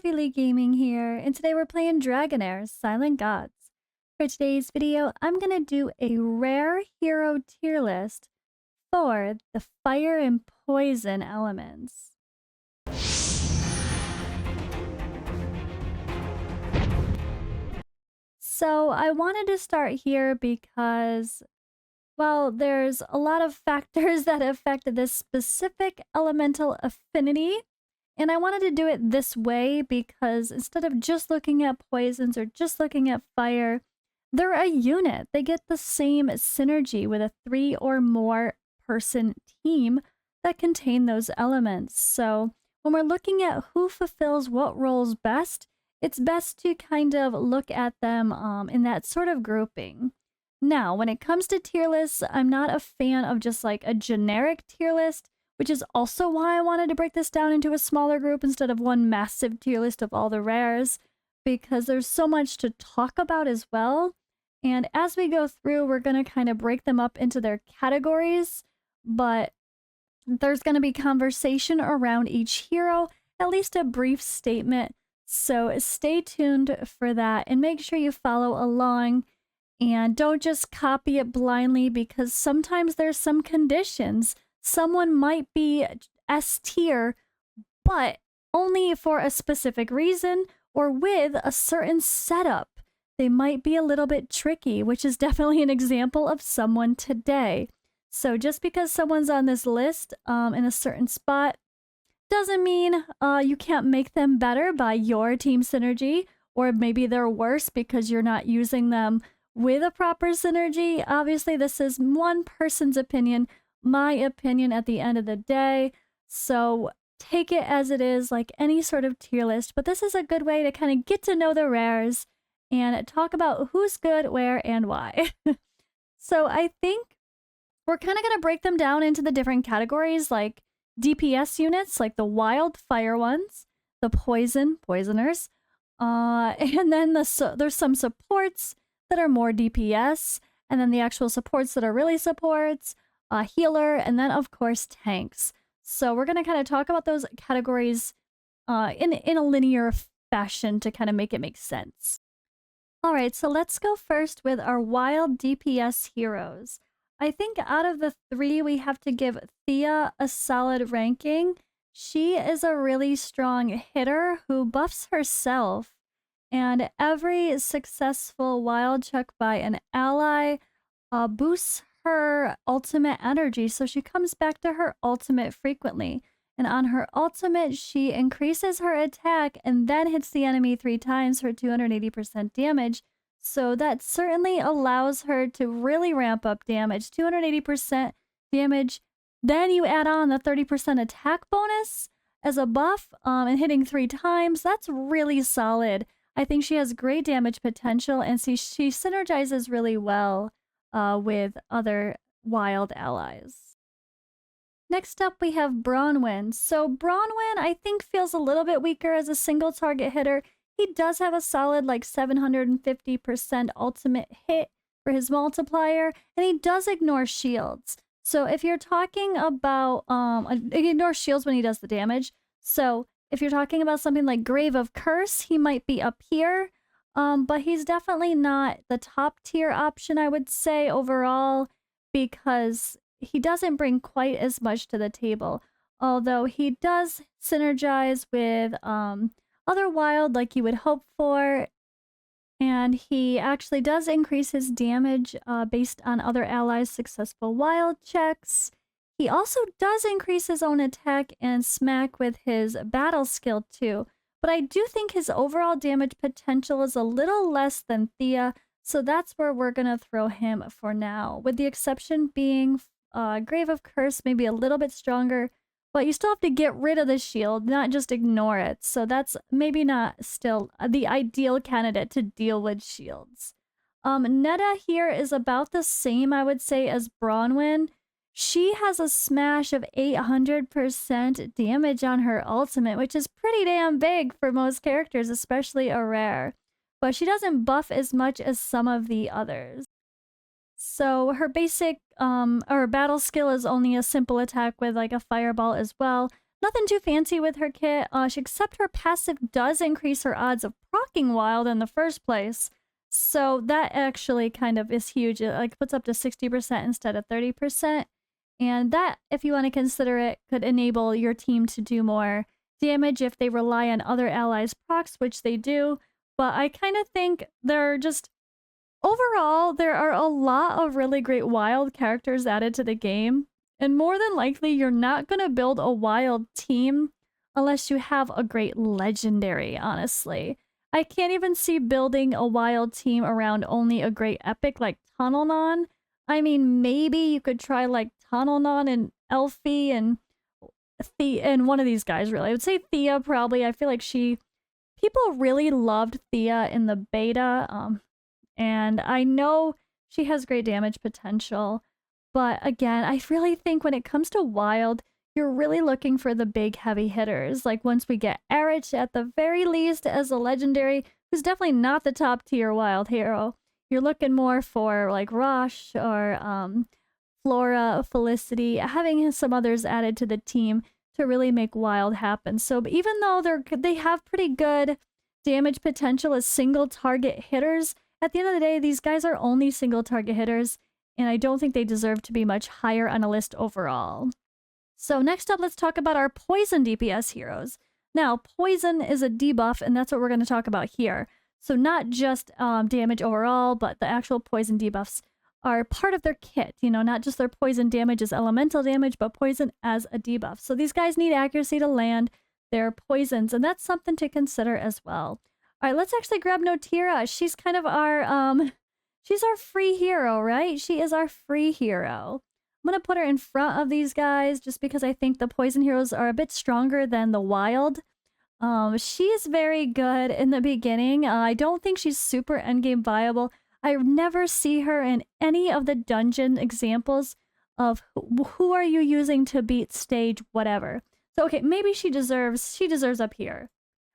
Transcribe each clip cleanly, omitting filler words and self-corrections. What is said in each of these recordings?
Fluffy Lee Gaming here, and today we're playing Dragonheir Silent Gods. For today's video, I'm gonna do a rare hero tier list for the fire and poison elements. So I wanted to start here because, well, there's a lot of factors that affect this specific elemental affinity. And I wanted to do it this way because instead of just looking at poisons or just looking at fire, they're a unit. They get the same synergy with a 3 or more person team that contain those elements. So when we're looking at who fulfills what roles best, it's best to kind of look at them in that sort of grouping. Now, when it comes to tier lists, I'm not a fan of just like a generic tier list, which is also why I wanted to break this down into a smaller group instead of one massive tier list of all the rares, because there's so much to talk about as well. And as we go through, we're going to kind of break them up into their categories, but there's going to be conversation around each hero, at least a brief statement. So stay tuned for that and make sure you follow along. And don't just copy it blindly, because sometimes there's some conditions. Someone might be S tier, but only for a specific reason or with a certain setup. They might be a little bit tricky, which is definitely an example of someone today. So just because someone's on this list in a certain spot doesn't mean you can't make them better by your team synergy, or maybe they're worse because you're not using them with a proper synergy. Obviously, this is one person's opinion, my opinion at the end of the day. So take it as it is, like any sort of tier list. But this is a good way to kind of get to know the rares and talk about who's good, where, and why. So I think we're kind of going to break them down into the different categories, like DPS units, like the wild fire ones, the poisoners, and then there's some supports that are more DPS, and then the actual supports that are really supports, healer, and then of course tanks. So we're going to kind of talk about those categories in a linear fashion to kind of make it make sense. Alright, so let's go first with our wild DPS heroes. I think out of the 3, we have to give Thea a solid ranking. She is a really strong hitter who buffs herself, and every successful wild check by an ally boosts her ultimate energy, so she comes back to her ultimate frequently. And on her ultimate, she increases her attack and then hits the enemy 3 times for 280% damage. So that certainly allows her to really ramp up damage. 280% damage. Then you add on the 30% attack bonus as a buff and hitting 3 times. That's really solid. I think she has great damage potential, and she synergizes really well with other wild allies. Next up, we have Bronwyn. So Bronwyn, I think, feels a little bit weaker as a single target hitter. He does have a solid like 750% ultimate hit for his multiplier, and he does ignore shields. So if you're talking about, he ignores shields when he does the damage. So if you're talking about something like Grave of Curse, he might be up here, but he's definitely not the top tier option, I would say, overall, because he doesn't bring quite as much to the table. Although he does synergize with other wild like you would hope for, and he actually does increase his damage based on other allies' successful wild checks. He also does increase his own attack and smack with his battle skill too, but I do think his overall damage potential is a little less than Thea, so that's where we're gonna throw him for now, with the exception being Grave of Curse, maybe a little bit stronger, but you still have to get rid of the shield, not just ignore it. So that's maybe not still the ideal candidate to deal with shields. Netta here is about the same, I would say, as Bronwyn. She has a smash of 800% damage on her ultimate, which is pretty damn big for most characters, especially a rare. But she doesn't buff as much as some of the others. So her basic or battle skill is only a simple attack with like a fireball as well. Nothing too fancy with her kit, except her passive does increase her odds of proccing wild in the first place. So that actually kind of is huge. It like puts up to 60% instead of 30%. And that, if you want to consider it, could enable your team to do more damage if they rely on other allies' procs, which they do. But I kind of think they're just overall, there are a lot of really great wild characters added to the game. And more than likely, you're not going to build a wild team unless you have a great legendary, honestly. I can't even see building a wild team around only a great epic like Tunnelnon. I mean, maybe you could try like Tunnelnon and Elfie and and one of these guys, really. I would say Thea, probably. I feel like people really loved Thea in the beta. And I know she has great damage potential. But again, I really think when it comes to wild, you're really looking for the big heavy hitters. Like once we get Erich at the very least as a legendary, who's definitely not the top tier wild hero. You're looking more for like Rosh or Flora, Felicity, having some others added to the team to really make wild happen. So even though they have pretty good damage potential as single target hitters, at the end of the day, these guys are only single target hitters, and I don't think they deserve to be much higher on a list overall. So next up, let's talk about our poison DPS heroes. Now, poison is a debuff, and that's what we're going to talk about here. So not just damage overall, but the actual poison debuffs are part of their kit. You know, not just their poison damage as elemental damage, but poison as a debuff. So these guys need accuracy to land their poisons, and that's something to consider as well. All right, let's actually grab Notira. She's kind of our, she's our free hero, right? She is our free hero. I'm going to put her in front of these guys just because I think the poison heroes are a bit stronger than the wild. She's very good in the beginning. I don't think she's super endgame viable. I never see her in any of the dungeon examples of who are you using to beat stage whatever. So, okay, maybe she deserves up here.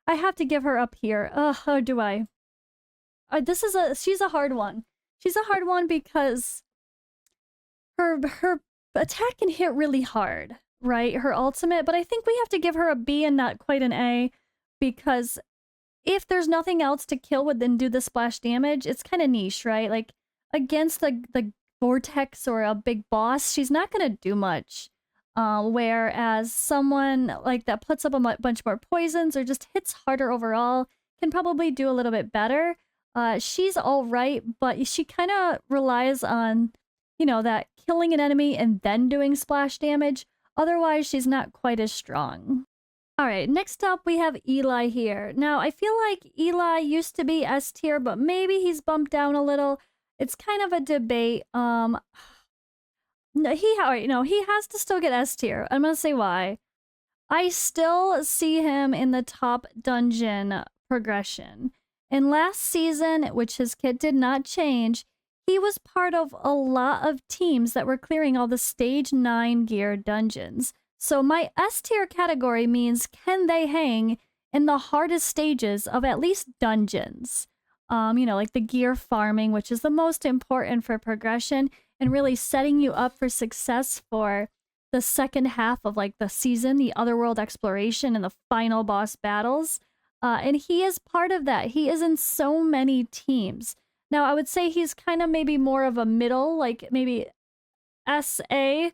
I have to give her up here. Or do I? She's a hard one. She's a hard one because her attack can hit really hard, right? Her ultimate, but I think we have to give her a B and not quite an A because if there's nothing else to kill with and do the splash damage, it's kind of niche, right? Like against the vortex or a big boss, she's not going to do much. Whereas someone like that puts up a bunch more poisons or just hits harder overall can probably do a little bit better. She's all right, but she kind of relies on, you know, that killing an enemy and then doing splash damage. Otherwise, she's not quite as strong. All right, next up we have Eli here. Now, I feel like Eli used to be S tier, but maybe he's bumped down a little. It's kind of a debate. No, he has to still get S tier. I'm gonna say why. I still see him in the top dungeon progression. And last season, which his kit did not change, he was part of a lot of teams that were clearing all the stage 9 gear dungeons. So my S tier category means can they hang in the hardest stages of at least dungeons? You know, like the gear farming, which is the most important for progression and really setting you up for success for the second half of like the season, the otherworld exploration and the final boss battles. And he is part of that. He is in so many teams. Now, I would say he's kind of maybe more of a middle, like maybe SA,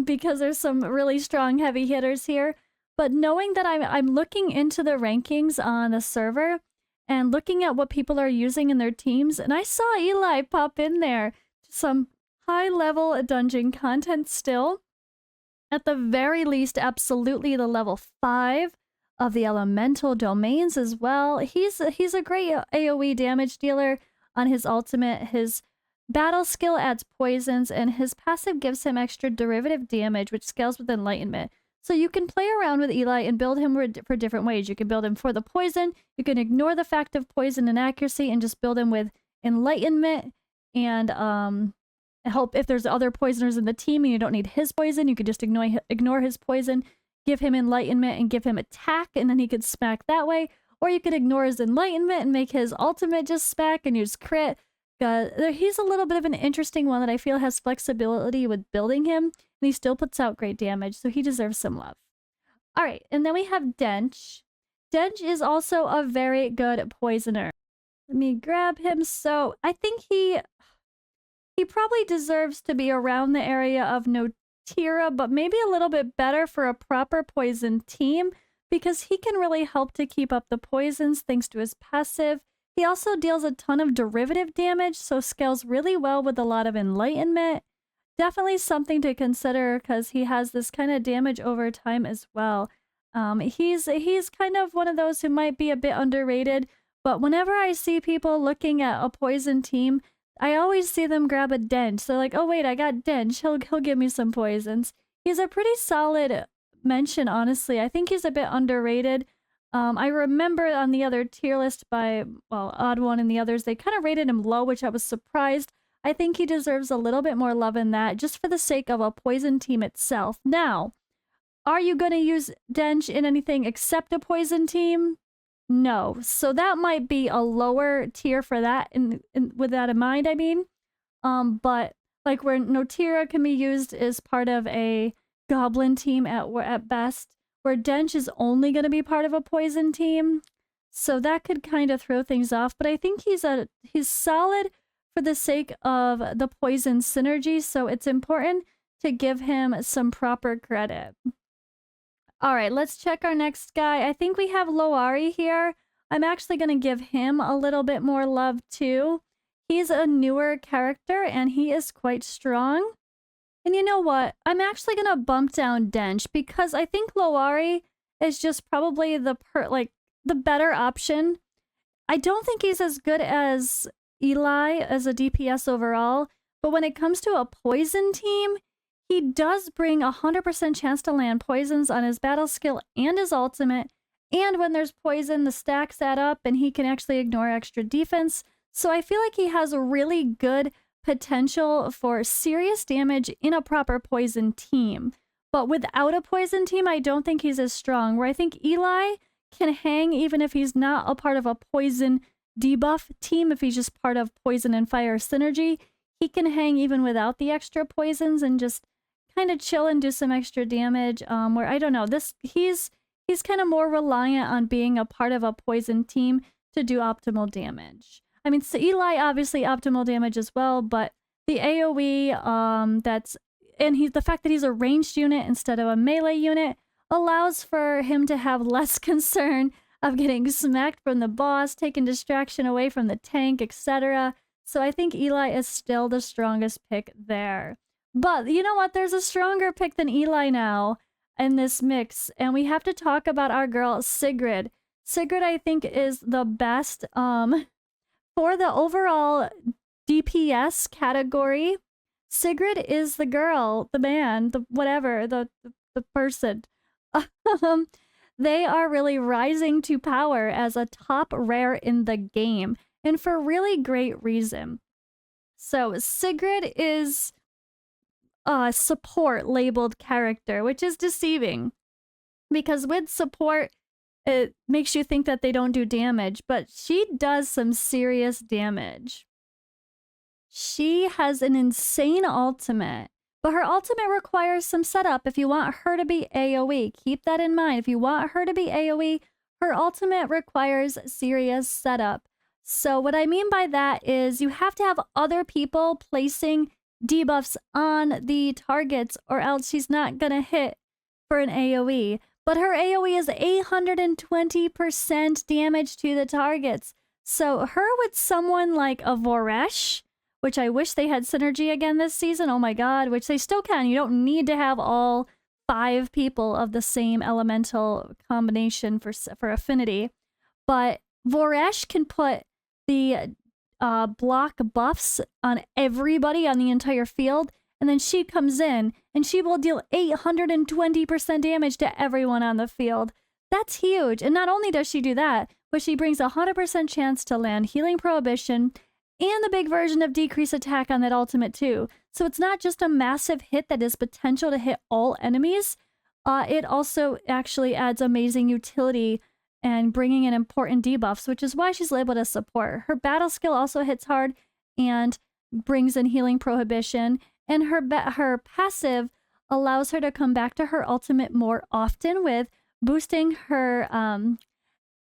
because there's some really strong heavy hitters here. But knowing that I'm looking into the rankings on the server and looking at what people are using in their teams, and I saw Eli pop in there. Some high-level dungeon content still. At the very least, absolutely the level 5 of the elemental domains as well. He's a great AoE damage dealer on his ultimate. His battle skill adds poisons, and his passive gives him extra derivative damage, which scales with enlightenment. So you can play around with Eli and build him for different ways. You can build him for the poison. You can ignore the fact of poison and accuracy and just build him with enlightenment and help if there's other poisoners in the team and you don't need his poison. You could just ignore his poison, give him enlightenment and give him attack, and then he could smack that way. Or you could ignore his enlightenment and make his ultimate just smack and use crit. He's a little bit of an interesting one that I feel has flexibility with building him, and he still puts out great damage, so he deserves some love. All right, and then we have Dench. Dench is also a very good poisoner. Let me grab him. So I think he probably deserves to be around the area of Notira, but maybe a little bit better for a proper poison team because he can really help to keep up the poisons thanks to his passive. He also deals a ton of derivative damage, so scales really well with a lot of enlightenment. Definitely something to consider because he has this kind of damage over time as well. He's kind of one of those who might be a bit underrated, but whenever I see people looking at a poison team, I always see them grab a Dench. They're like, oh wait, I got Dench. He'll give me some poisons. He's a pretty solid mention, honestly. I think he's a bit underrated. I remember on the other tier list by, well, Odd One and the others, they kind of rated him low, which I was surprised. I think he deserves a little bit more love in that, just for the sake of a poison team itself. Now, are you going to use Dench in anything except a poison team? No. So that might be a lower tier for that, with that in mind, I mean. But like where Notira can be used as part of a goblin team at best, where Dench is only going to be part of a poison team. So that could kind of throw things off, but I think he's solid for the sake of the poison synergy, so it's important to give him some proper credit. All right, let's check our next guy. I think we have Loari here. I'm actually going to give him a little bit more love too. He's a newer character and he is quite strong. And you know what? I'm actually going to bump down Dench because I think Loari is just probably the better option. I don't think he's as good as Eli as a DPS overall, but when it comes to a poison team, he does bring a 100% chance to land poisons on his battle skill and his ultimate, and when there's poison, the stacks add up and he can actually ignore extra defense. So I feel like he has a really good potential for serious damage in a proper poison team. But without a poison team, I don't think he's as strong, where I think Eli can hang even if he's not a part of a poison debuff team. If he's just part of poison and fire synergy, he can hang even without the extra poisons and just kind of chill and do some extra damage. Where I don't know, he's kind of more reliant on being a part of a poison team to do optimal damage. I mean, so Eli obviously optimal damage as well, but the AoE the fact that he's a ranged unit instead of a melee unit allows for him to have less concern of getting smacked from the boss, taking distraction away from the tank, etc. So I think Eli is still the strongest pick there. But you know what? There's a stronger pick than Eli now in this mix, and we have to talk about our girl Sigrid. Sigrid, I think, is the best for the overall DPS category. Sigrid is the girl, the man, the whatever, the person. They are really rising to power as a top rare in the game, and for really great reason. So Sigrid is a support labeled character, which is deceiving because with support, it makes you think that they don't do damage, but she does some serious damage. She has an insane ultimate, but her ultimate requires some setup if you want her to be AoE. Keep that in mind. If you want her to be AoE, her ultimate requires serious setup. So what I mean by that is you have to have other people placing debuffs on the targets or else she's not going to hit for an AoE. But her AoE is 820% damage to the targets. So her with someone like a Voresh, which I wish they had synergy again this season, oh my god, which they still can. You don't need to have all 5 people of the same elemental combination for affinity. But Voresh can put the block buffs on everybody on the entire field, and then she comes in and she will deal 820% damage to everyone on the field. That's huge. And not only does she do that, but she brings a 100% chance to land Healing Prohibition and the big version of Decrease Attack on that ultimate too. So it's not just a massive hit that has potential to hit all enemies. It also actually adds amazing utility and bringing in important debuffs, which is why she's labeled as support. Her battle skill also hits hard and brings in Healing Prohibition, and her passive allows her to come back to her ultimate more often with boosting her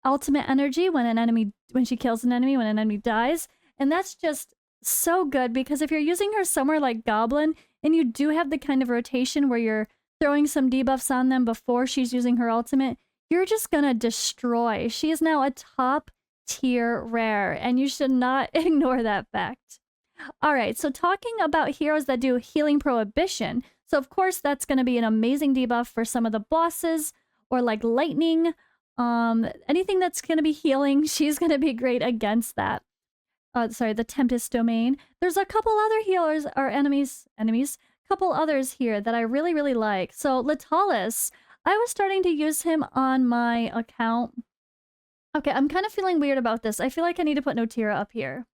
ultimate energy when she kills an enemy, when an enemy dies. And that's just so good because if you're using her somewhere like Goblin and you do have the kind of rotation where you're throwing some debuffs on them before she's using her ultimate, you're just gonna destroy. She is now a top tier rare, and you should not ignore that fact. All right, so talking about heroes that do healing prohibition. So of course that's going to be an amazing debuff for some of the bosses, or like lightning, anything that's going to be healing, she's going to be great against that. Sorry, the Tempest Domain. There's a couple other healers, or enemies, couple others here that I really, really like. So Latalis, I was starting to use him on my account. Okay, I'm kind of feeling weird about this. I feel like I need to put Notira up here.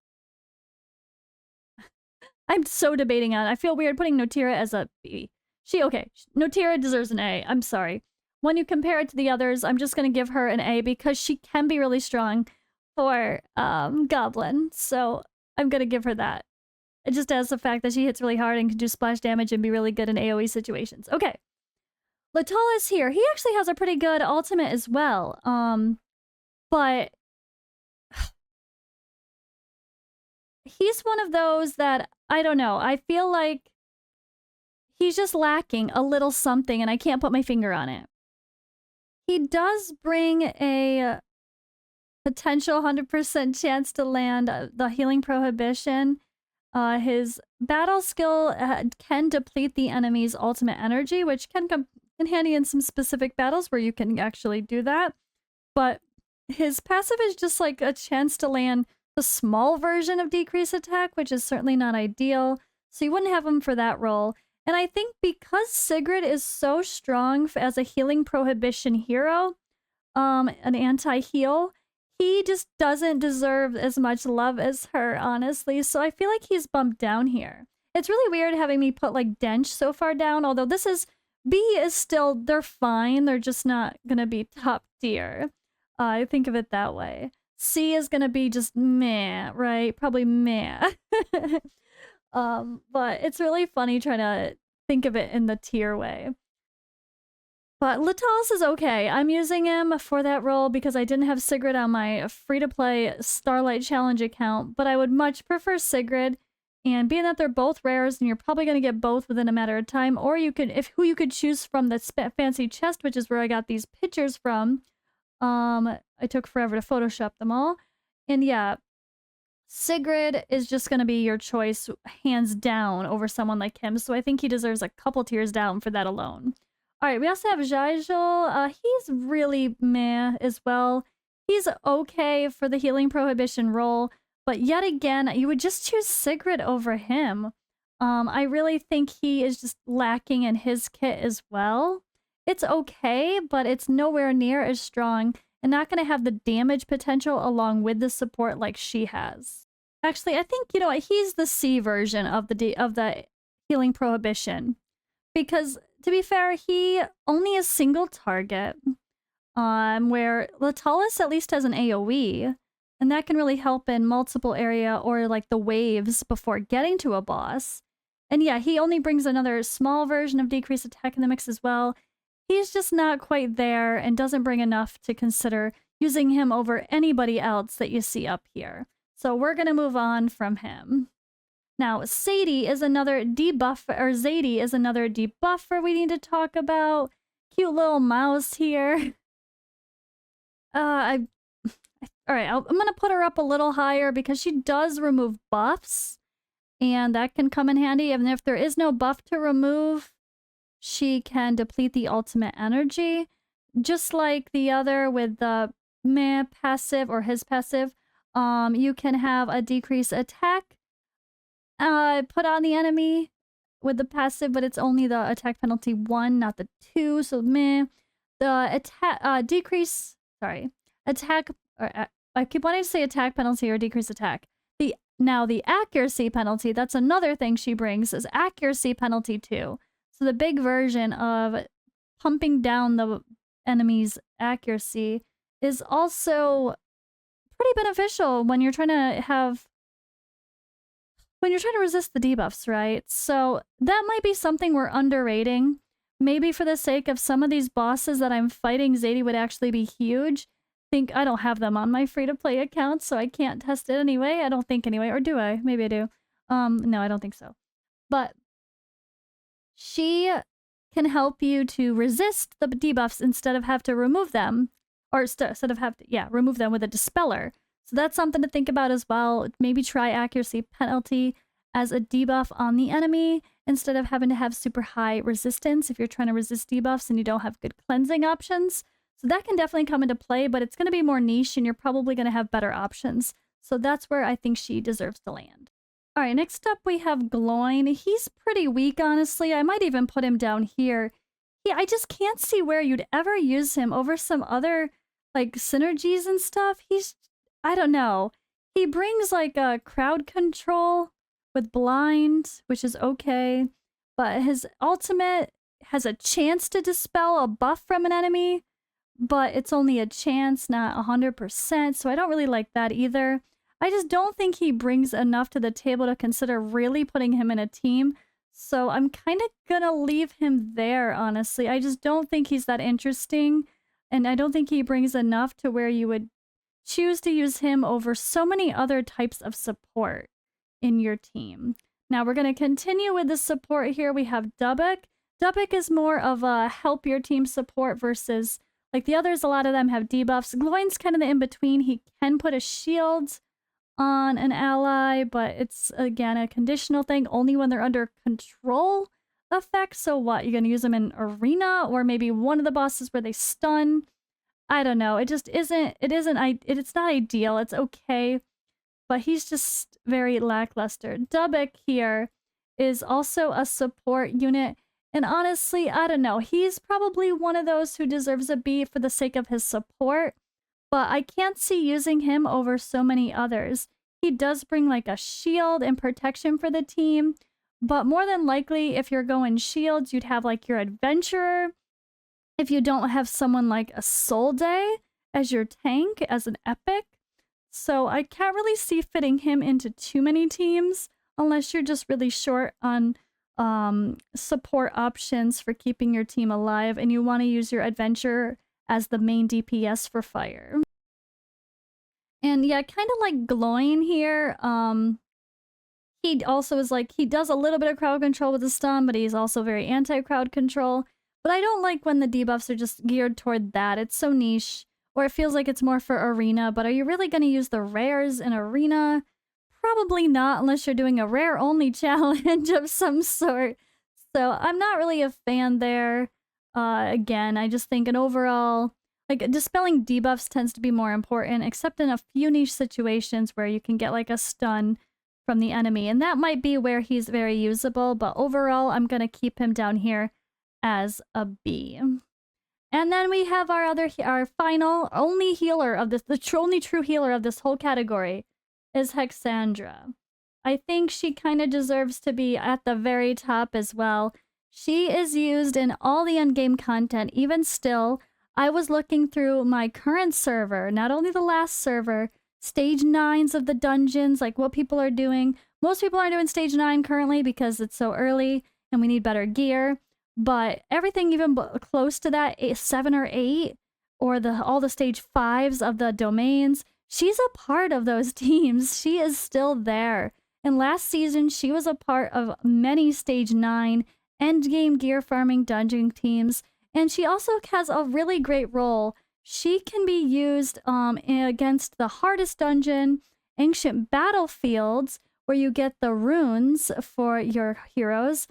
I'm so debating on it. I feel weird putting Notira as a B. Okay, Notira deserves an A. I'm sorry. When you compare it to the others, I'm just going to give her an A because she can be really strong for Goblin. So I'm going to give her that. It just has the fact that she hits really hard and can do splash damage and be really good in AoE situations. Okay. Latalis here. He actually has a pretty good ultimate as well. But he's one of those that, I don't know, I feel like he's just lacking a little something and I can't put my finger on it. He does bring a potential 100% chance to land the healing prohibition. His battle skill can deplete the enemy's ultimate energy, which can come in handy in some specific battles where you can actually do that. But his passive is just like a chance to land the small version of decrease attack, which is certainly not ideal. So you wouldn't have him for that role. And I think because Sigrid is so strong as a healing prohibition hero, an anti-heal, he just doesn't deserve as much love as her, honestly. So I feel like he's bumped down here. It's really weird having me put like Dench so far down, although this is, B is still, they're fine. They're just not gonna be top tier. I think of it that way. C is gonna be just meh, right? Probably meh. But it's really funny trying to think of it in the tier way. But Latalis is okay. I'm using him for that role because I didn't have Sigrid on my free-to-play Starlight Challenge account, but I would much prefer Sigrid. And being that they're both rares, and you're probably going to get both within a matter of time, or you could, who you could choose from the fancy chest, which is where I got these pictures from. I took forever to Photoshop them all. And yeah, Sigrid is just going to be your choice hands down over someone like him. So I think he deserves a couple tiers down for that alone. All right, we also have Jaijal. He's really meh as well. He's okay for the healing prohibition role, but yet again, you would just choose Sigrid over him. I really think he is just lacking in his kit as well. It's okay, but it's nowhere near as strong and not going to have the damage potential along with the support like she has. Actually, I think, you know what, he's the C version of the healing prohibition. Because, to be fair, he only has single target, where Latalis at least has an AoE, and that can really help in multiple area or like the waves before getting to a boss. And yeah, he only brings another small version of decreased attack in the mix as well. He's just not quite there and doesn't bring enough to consider using him over anybody else that you see up here. So we're going to move on from him. Now, Zadie is another debuffer we need to talk about. Cute little mouse here. All right, I'm going to put her up a little higher because she does remove buffs. And that can come in handy. And if there is no buff to remove, she can deplete the ultimate energy. Just like the other with the meh passive or his passive, you can have a decrease attack put on the enemy with the passive, but it's only the attack penalty 1, not the 2. So meh. The attack attack. I keep wanting to say attack penalty or decrease attack. Now the accuracy penalty, that's another thing she brings, is accuracy penalty 2. So the big version of pumping down the enemy's accuracy is also pretty beneficial when you're trying to resist the debuffs, right? So that might be something we're underrating maybe for the sake of some of these bosses that I'm fighting, Zadie would actually be huge. I don't have them on my free-to-play account, so I can't test it anyway. I don't think anyway, or do I? Maybe I do. No, I don't think so. But she can help you to resist the debuffs instead of have to remove them, or instead of remove them with a dispeller. So that's something to think about as well. Maybe try accuracy penalty as a debuff on the enemy instead of having to have super high resistance if you're trying to resist debuffs and you don't have good cleansing options. So that can definitely come into play, but it's going to be more niche and you're probably going to have better options. So that's where I think she deserves to land. All right, next up we have Gloin. He's pretty weak, honestly. I might even put him down here. I just can't see where you'd ever use him over some other, like, synergies and stuff. I don't know. He brings, like, a crowd control with blind, which is okay. But his ultimate has a chance to dispel a buff from an enemy, but it's only a chance, not 100%. So I don't really like that either. I just don't think he brings enough to the table to consider really putting him in a team. So I'm kind of gonna leave him there, honestly. I just don't think he's that interesting. And I don't think he brings enough to where you would choose to use him over so many other types of support in your team. Now we're going to continue with the support here. We have Dubik. Dubik is more of a help your team support versus, like the others, a lot of them have debuffs. Gloin's kind of the in-between. He can put a shield on an ally, but it's, again, a conditional thing, only when they're under control effect. So what, you're going to use them in arena or maybe one of the bosses where they stun? I don't know. It just isn't, it's not ideal. It's okay, but he's just very lackluster. Dubik here is also a support unit, and honestly, I don't know. He's probably one of those who deserves a B for the sake of his support, but I can't see using him over so many others. He does bring like a shield and protection for the team, but more than likely, if you're going shields, you'd have like your adventurer. If you don't have someone like a Soul Day as your tank, as an epic. So I can't really see fitting him into too many teams unless you're just really short on support options for keeping your team alive and you want to use your adventurer as the main DPS for fire. And yeah, kind of like Gloin here. He also is like, he does a little bit of crowd control with the stun, but he's also very anti-crowd control. But I don't like when the debuffs are just geared toward that. It's so niche, or it feels like it's more for arena. But are you really going to use the rares in arena? Probably not, unless you're doing a rare-only challenge of some sort. So I'm not really a fan there. Again, I just think an overall, like, dispelling debuffs tends to be more important, except in a few niche situations where you can get, like, a stun from the enemy. And that might be where he's very usable, but overall, I'm going to keep him down here as a B. And then we have our final only healer of this, the only true healer of this whole category is Hexandra. I think she kind of deserves to be at the very top as well. She is used in all the endgame content. Even still, I was looking through my current server, not only the last server, stage 9s of the dungeons, like what people are doing. Most people aren't doing stage 9 currently because it's so early and we need better gear. But everything even close to that, 7 or 8, or all the stage 5s of the domains, she's a part of those teams. She is still there. And last season, she was a part of many stage 9 endgame gear farming dungeon teams. And she also has a really great role. She can be used against the hardest dungeon, ancient battlefields, where you get the runes for your heroes,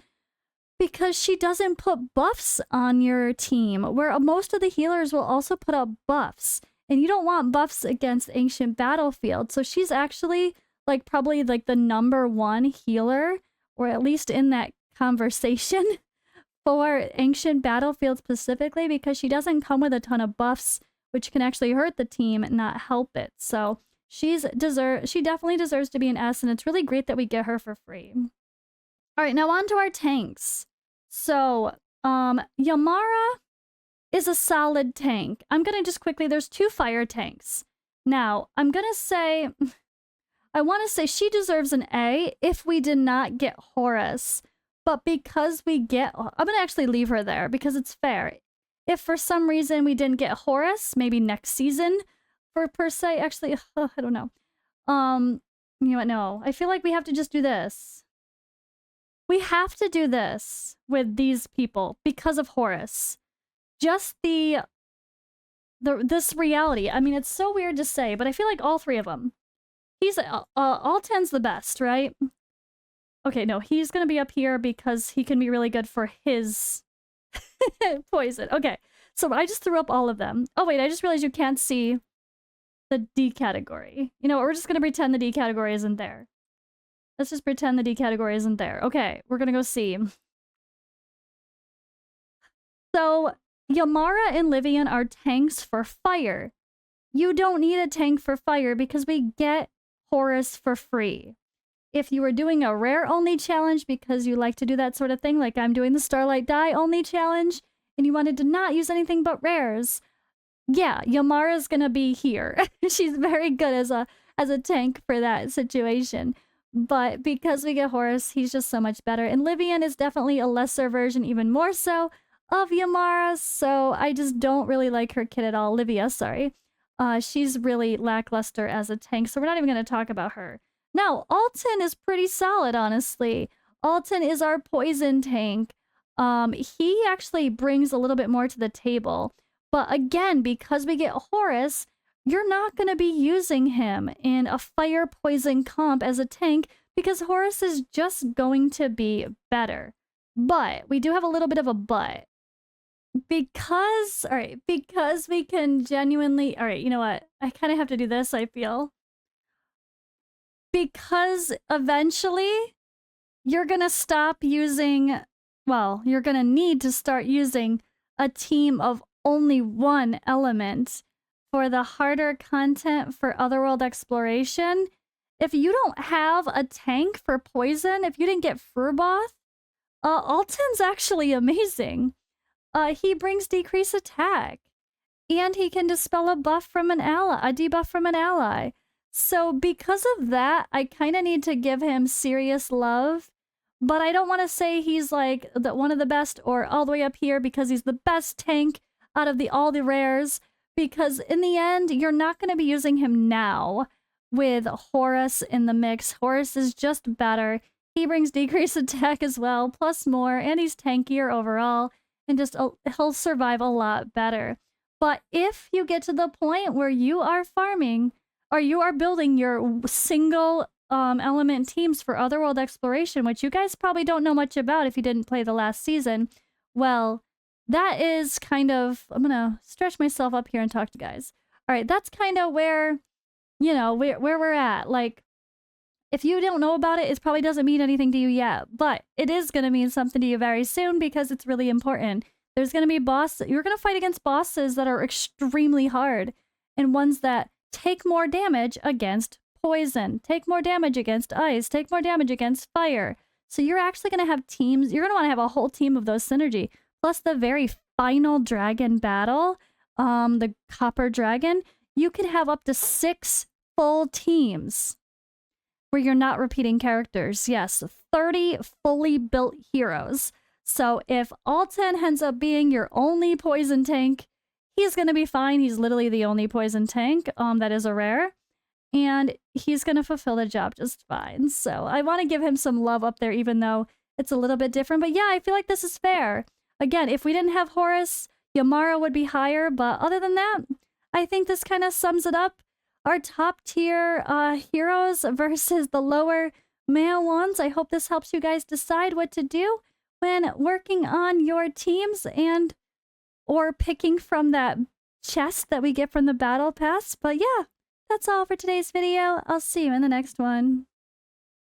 because she doesn't put buffs on your team, where most of the healers will also put up buffs. And you don't want buffs against ancient battlefield. So she's actually like probably like the #1 healer, or at least in that conversation for ancient battlefield specifically, because she doesn't come with a ton of buffs, which can actually hurt the team and not help it. So she definitely deserves to be an S, and it's really great that we get her for free. All right, now on to our tanks. So, Yamara is a solid tank. I'm going to just quickly, there's 2 fire tanks. Now, I want to say she deserves an A if we did not get Horus. But because we get... I'm going to actually leave her there because it's fair. If for some reason we didn't get Horus, maybe next season for per se, actually, I don't know. You know what? No, I feel like we have to just do this. We have to do this with these people because of Horus. Just this reality. I mean, it's so weird to say, but I feel like all three of them. He's Alten's the best, right? Okay, no, he's gonna be up here because he can be really good for his poison. Okay, so I just threw up all of them. Oh wait, I just realized you can't see the D category. You know what, we're just gonna pretend the D category isn't there. Let's just pretend the D category isn't there. Okay, we're gonna go see. So, Yamara and Livian are tanks for fire. You don't need a tank for fire because we get Horus for free. If you were doing a rare only challenge because you like to do that sort of thing, like I'm doing the Starlight Die only challenge, and you wanted to not use anything but rares, yeah, Yamara's gonna be here. She's very good as a tank for that situation. But because we get Horus, he's just so much better. And Livian is definitely a lesser version, even more so, of Yamara, so I just don't really like her kit at all. Livia, sorry. She's really lackluster as a tank, so we're not even going to talk about her. Now, Alten is pretty solid, honestly. Alten is our poison tank. He actually brings a little bit more to the table. But again, because we get Horus, you're not going to be using him in a fire poison comp as a tank because Horus is just going to be better. But we do have a little bit of a but. Because we can genuinely... Alright, you know what? I kind of have to do this, I feel. Because eventually, you're going to stop using... Well, you're going to need to start using a team of only one element for the harder content for Otherworld exploration. If you don't have a tank for poison, if you didn't get Furboth, Alten's actually amazing. He brings decreased attack, and he can dispel a buff from an ally, a debuff from an ally. So because of that, I kind of need to give him serious love, but I don't want to say he's like one of the best or all the way up here because he's the best tank out of all the rares, because in the end, you're not going to be using him now with Horus in the mix. Horus is just better. He brings decreased attack as well, plus more, and he's tankier overall. And just he'll survive a lot better. But if you get to the point where you are farming or you are building your single element teams for Otherworld exploration, which you guys probably don't know much about if you didn't play the last season, well, that is kind of... I'm gonna stretch myself up here and talk to you guys. All right, that's kind of where, you know, where we're at. Like, if you don't know about it, it probably doesn't mean anything to you yet, but it is going to mean something to you very soon because it's really important. There's going to be bosses. You're going to fight against bosses that are extremely hard and ones that take more damage against poison, take more damage against ice, take more damage against fire. So you're actually going to have teams. You're going to want to have a whole team of those synergy. Plus the very final dragon battle, the Copper Dragon, you can have up to 6 full teams where you're not repeating characters. Yes, 30 fully built heroes. So if Alten ends up being your only poison tank, he's going to be fine. He's literally the only poison tank that is a rare. And he's going to fulfill the job just fine. So I want to give him some love up there, even though it's a little bit different. But yeah, I feel like this is fair. Again, if we didn't have Horus, Yamara would be higher. But other than that, I think this kind of sums it up. Our top tier heroes versus the lower male ones. I hope this helps you guys decide what to do when working on your teams and or picking from that chest that we get from the battle pass. But yeah, that's all for today's video. I'll see you in the next one.